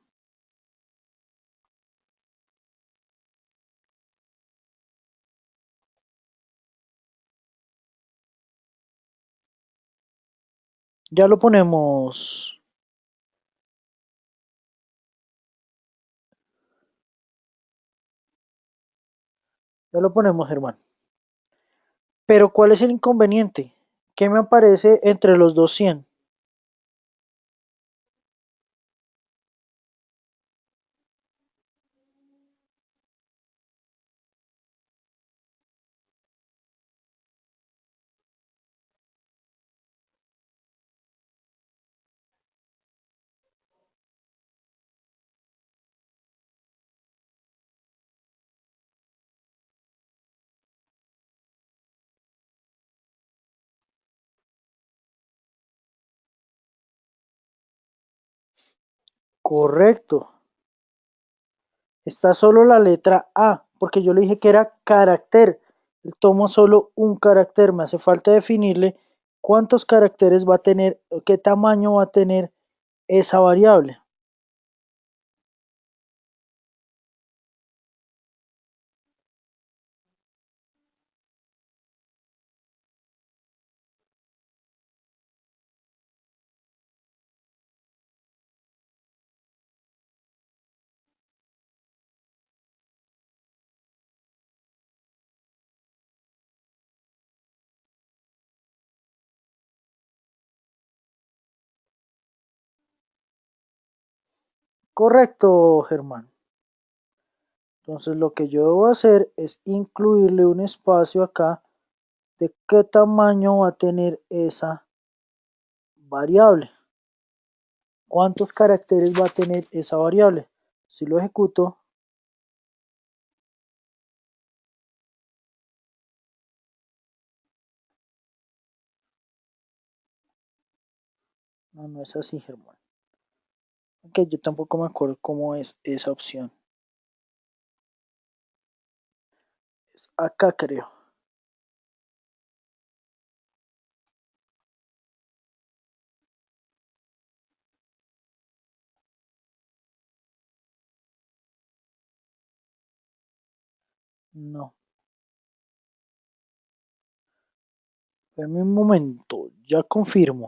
Ya lo ponemos. Ya lo ponemos, Germán. Pero ¿cuál es el inconveniente? ¿Qué me aparece entre los dos 100? Correcto. Está solo la letra A, porque yo le dije que era carácter. Él toma solo un carácter. Me hace falta definirle cuántos caracteres va a tener, o qué tamaño va a tener esa variable. Correcto, Germán. Entonces lo que yo debo hacer es incluirle un espacio acá de qué tamaño va a tener esa variable. ¿Cuántos caracteres va a tener esa variable? Si lo ejecuto, no, no es así, Germán. Ok, yo tampoco me acuerdo cómo es esa opción. Es acá, creo. No. Dame un momento, ya confirmo.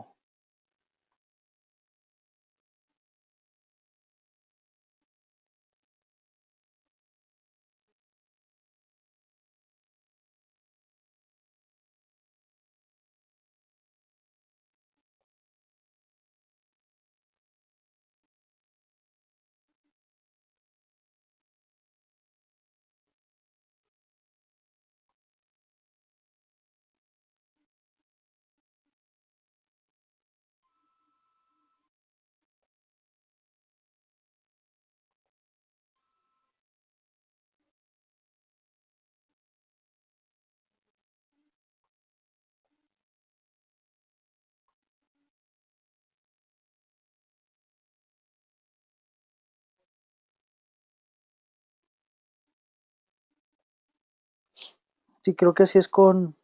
Sí, creo que sí es con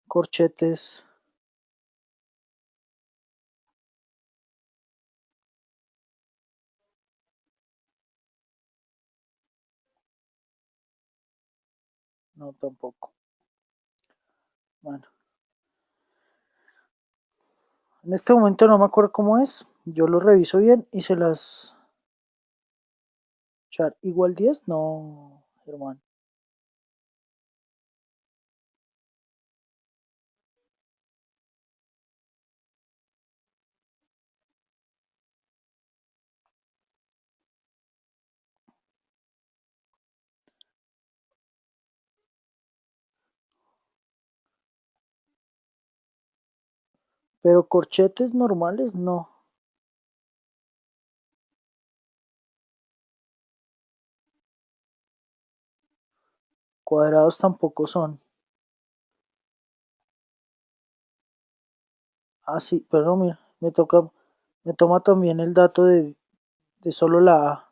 corchetes. No, tampoco. Bueno, en este momento no me acuerdo cómo es. Yo lo reviso bien y se las... Char, igual 10, no, Germán. Pero corchetes normales, no. Cuadrados tampoco son. Ah, sí, pero no, mira, me toma también el dato de solo la A.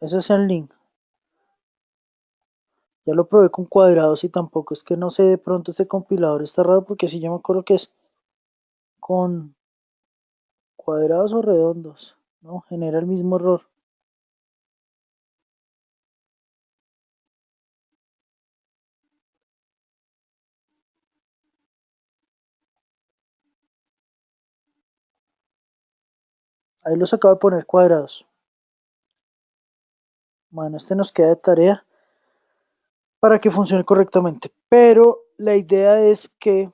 Ese es el link. Ya lo probé con cuadrados y tampoco es que no sé, de pronto este compilador está raro porque si yo me acuerdo que es con cuadrados o redondos, ¿no? Genera el mismo error. Ahí los acabo de poner cuadrados. Bueno, este nos queda de tarea para que funcione correctamente. Pero la idea es que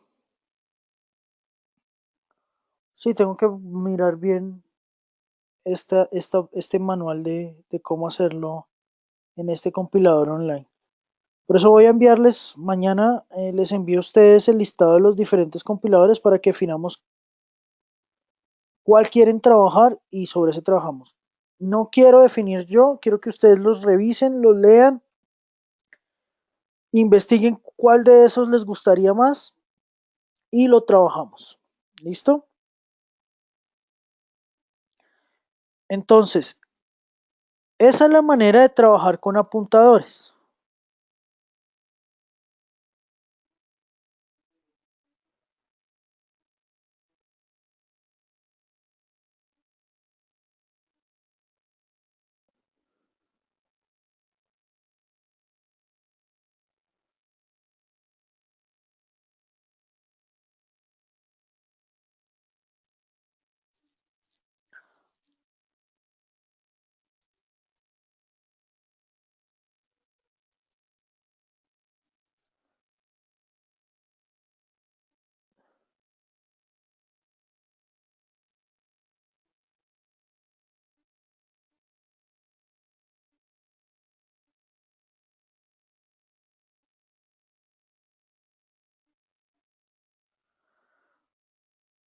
sí, tengo que mirar bien este manual de cómo hacerlo en este compilador online. Por eso voy a enviarles mañana, les envío a ustedes el listado de los diferentes compiladores para que definamos cuál quieren trabajar y sobre ese trabajamos. No quiero definir yo, quiero que ustedes los revisen, los lean, investiguen cuál de esos les gustaría más y lo trabajamos. ¿Listo? Entonces, esa es la manera de trabajar con apuntadores.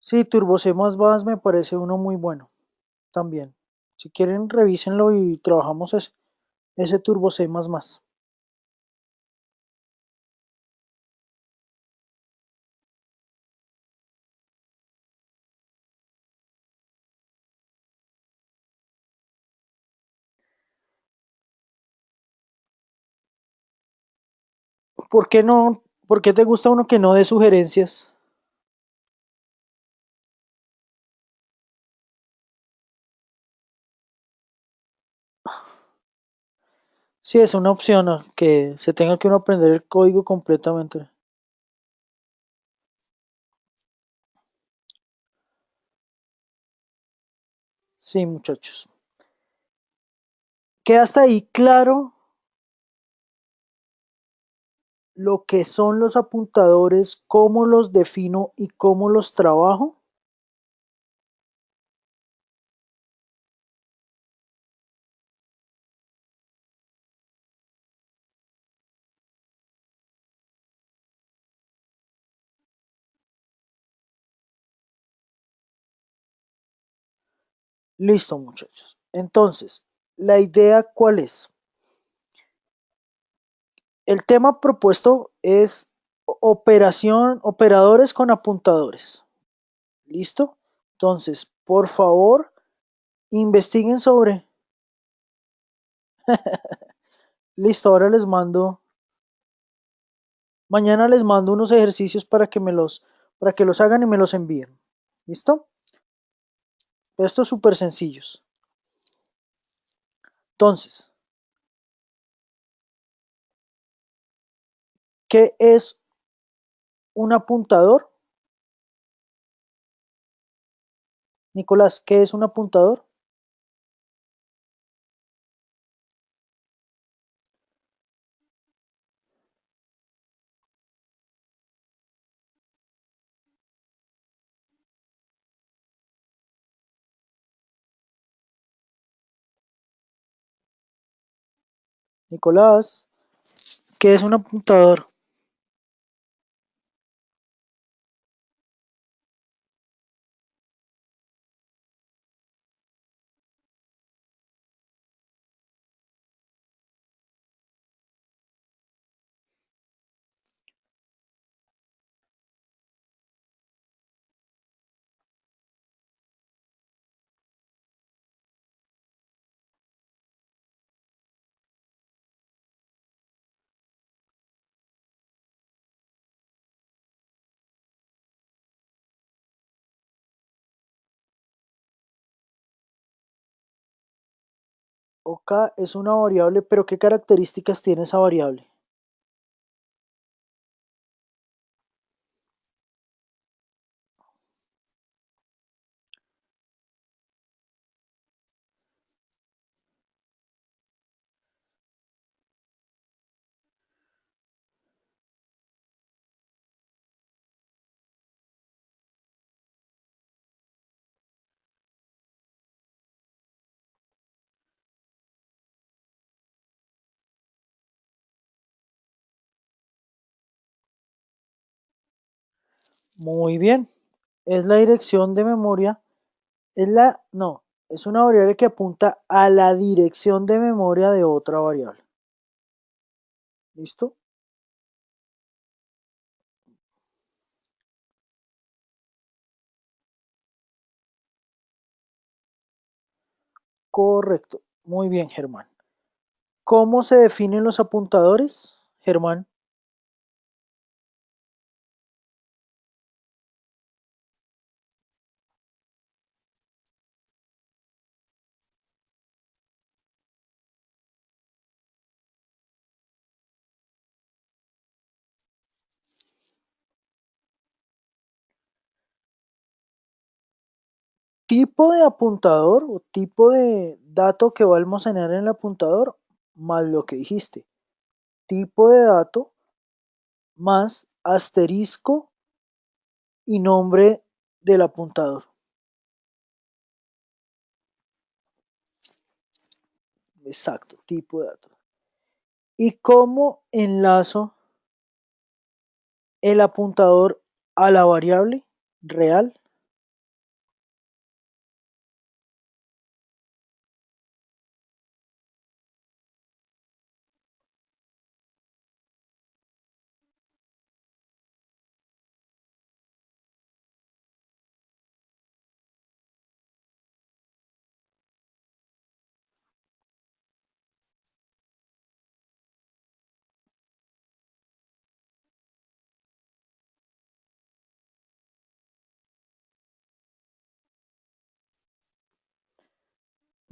Sí, Turbo C++ me parece uno muy bueno también. Si quieren, revísenlo y trabajamos ese Turbo C++. ¿Por qué no? ¿Por qué te gusta uno que no dé sugerencias? Sí, es una opción que se tenga que uno aprender el código completamente. Sí, muchachos. ¿Queda hasta ahí claro lo que son los apuntadores, cómo los defino y cómo los trabajo? Listo, muchachos. Entonces, la idea, ¿cuál es? El tema propuesto es operadores con apuntadores. ¿Listo? Entonces, por favor, investiguen sobre. Listo, ahora les mando. Mañana les mando unos ejercicios para que los hagan y me los envíen. ¿Listo? Estos súper sencillos. Entonces, ¿qué es un apuntador? Nicolás, ¿qué es un apuntador? Nicolás, ¿qué es un apuntador? OK es una variable, pero ¿qué características tiene esa variable? Muy bien. Es la dirección de memoria. No, es una variable que apunta a la dirección de memoria de otra variable. ¿Listo? Correcto. Muy bien, Germán. ¿Cómo se definen los apuntadores, Germán? Tipo de apuntador o tipo de dato que va a almacenar en el apuntador más lo que dijiste. Tipo de dato más asterisco y nombre del apuntador. Exacto, tipo de dato. ¿Y cómo enlazo el apuntador a la variable real?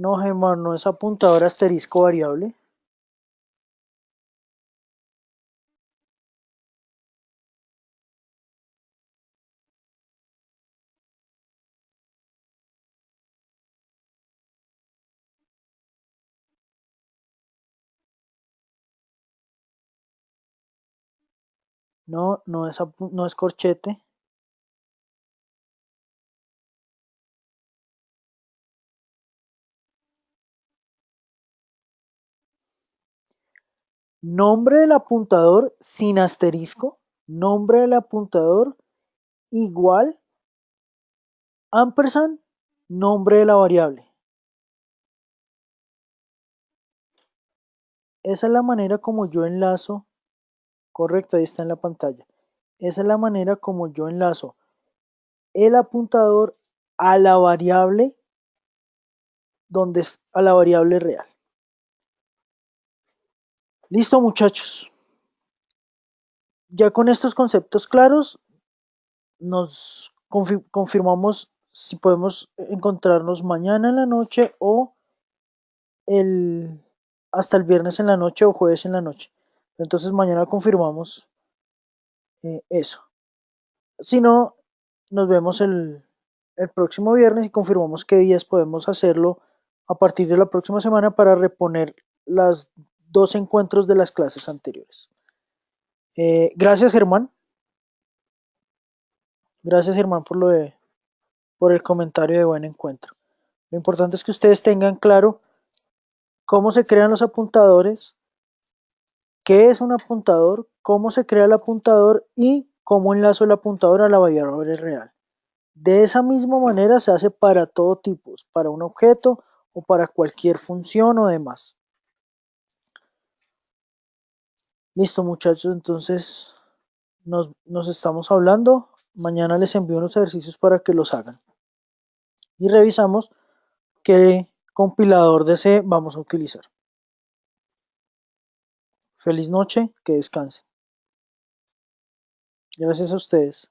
No, Germán, no es apuntador asterisco variable. No, no es corchete. Nombre del apuntador sin asterisco. Nombre del apuntador igual ampersand, nombre de la variable. Esa es la manera como yo enlazo, correcto, ahí está en la pantalla. Esa es la manera como yo enlazo el apuntador a la variable donde es a la variable real. Listo, muchachos. Ya con estos conceptos claros, nos confirmamos si podemos encontrarnos mañana en la noche o el, hasta el viernes en la noche o jueves en la noche. Entonces mañana confirmamos eso. Si no, nos vemos el próximo viernes y confirmamos qué días podemos hacerlo a partir de la próxima semana para reponer las dos encuentros de las clases anteriores. Gracias, Germán. Gracias, Germán, por el comentario de buen encuentro. Lo importante es que ustedes tengan claro cómo se crean los apuntadores, qué es un apuntador, cómo se crea el apuntador y cómo enlazo el apuntador a la variable real. De esa misma manera se hace para todo tipo, para un objeto o para cualquier función o demás. Listo, muchachos, entonces nos estamos hablando. Mañana les envío unos ejercicios para que los hagan. Y revisamos qué compilador de C vamos a utilizar. Feliz noche, que descansen. Gracias a ustedes.